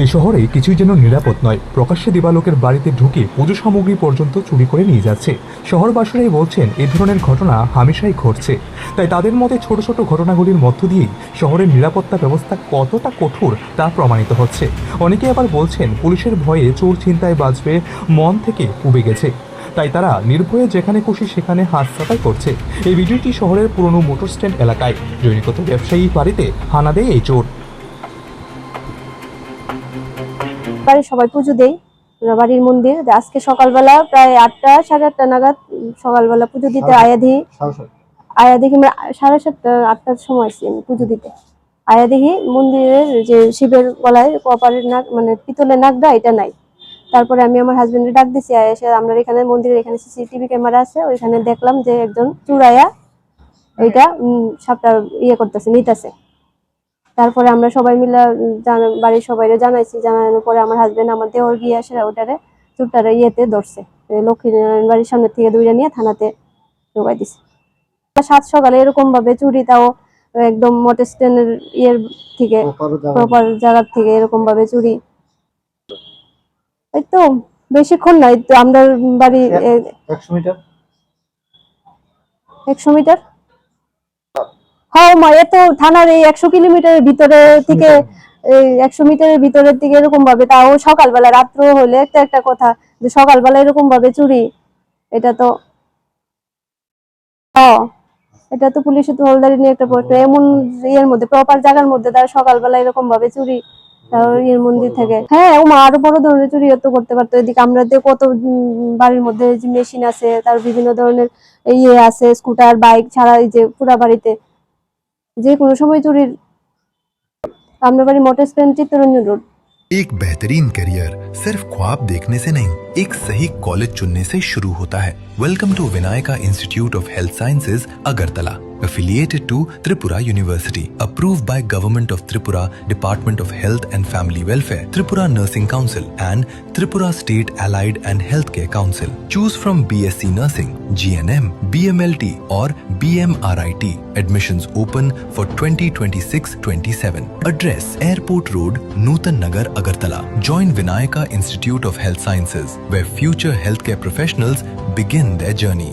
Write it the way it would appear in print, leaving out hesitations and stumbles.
এই শহরে কিছুই যেন নিরাপদ নয়। প্রকাশ্যে দিবালোকের বাড়িতে ঢুকে পুজো সামগ্রী পর্যন্ত চুরি করে নিয়ে যাচ্ছে। শহরবাসীরাই বলছেন এই ধরনের ঘটনা হামেশাই ঘটছে। তাই তাদের মতে ছোট ছোট ঘটনাগুলির মধ্য দিয়েই শহরের নিরাপত্তা ব্যবস্থা কতটা কঠোর তা প্রমাণিত হচ্ছে। অনেকে আবার বলছেন পুলিশের ভয়ে চোর ছিনতাই বাজবে মন থেকে উবে গেছে, তাই তারা নির্ভয়ে যেখানে খুশি সেখানে হাত সাফাই করছে। এই ভিডিওটি শহরের পুরনো মোটর স্ট্যান্ড এলাকায় জৈনিকত ব্যবসায়ী বাড়িতে হানা দেয় এই চোর। বাড়ির সবাই পুজো দেই, বাড়ির মন্দির। আজকে সকালবেলা প্রায় 8টা 8:30 নাগাদ সকালবেলা পুজো দিতে আয়া দেখি 7:30 8টার সময় আসছি আমি পুজো দিতে। আয়া দেখি মন্দিরের যে শিবের গলায় কপারের নাক মানে পিতলের নাকটা এটা নাই। তারপরে আমি আমার হাজবেন্ডের ডাক দিছি, এসে আমরা এখানে মন্দিরের এখানে সিসিটিভি ক্যামেরা আছে, ওইখানে দেখলাম যে একজন চুরাইয়া ওইটা সাপটা করতেছে, নিতেছে। তারপরে আমরা সবাই মিলে বাড়ির সবাইরে জানাইছি, জানানোর পরে আমার হাজবেন্ড আমার দেওর গিয়ে আসে ওটারে চুরটারে ধরছে, লক্ষ্মীনারায়ণ বাড়ির সামনে থেকে দৌড়ে নিয়ে থানাতে ঢোকাই দিছে। সাত সকালে এরকম ভাবে চুরি, তাও একদম মোটর স্ট্যান্ডের থেকে প্রপার জায়গা থেকে এরকম ভাবে চুরি। এই তো বেশিক্ষণ নাই তো, আমরা বাড়ি 100 মিটার। হ্যাঁ মা, এ তো থানার এই 100 কিলোমিটারের ভিতরে থেকে, এই 100 মিটারের ভিতরের দিকে এরকম ভাবে, তাও সকালবেলা। রাত্র হলে একটা কথা, যে সকালবেলা এরকম ভাবে চুরি, এটা তো এটা তো পুলিশের তো হলদারি নিয়ে একটা প্রশ্ন। এমন মধ্যে প্রপার জায়গার মধ্যে তারা সকালবেলা এরকম ভাবে চুরি, তাও মন্দির থেকে। হ্যাঁ ও মা, আরো বড় ধরনের চুরি তো করতে পারতো। এদিকে আমরা কত বাড়ির মধ্যে যে মেশিন আছে, তার বিভিন্ন ধরনের আছে, স্কুটার বাইক ছাড়া এই যে পুরা বাড়িতে যে কোনো সময় চুরির। আমরা বাড়ি মোটর স্ট্যান্ড, চিত্তরঞ্জন রোড। एक बेहतरीन करियर सिर्फ ख्वाब देखने से नहीं, एक सही कॉलेज चुनने से शुरू होता है। Welcome to Vinayaka Institute of Health Sciences, Agartala, affiliated to Tripura University, approved by Government of Tripura, Department of Health and Family Welfare, Tripura Nursing Council and Tripura State Allied and Healthcare Council. Choose from BSc Nursing, GNM, BMLT or BMRIT. Admissions open for 2026-27. Address: Airport Road, Nutan Nagar, Agartala. Join Vinayaka Institute of Health Sciences, where future healthcare professionals begin their journey.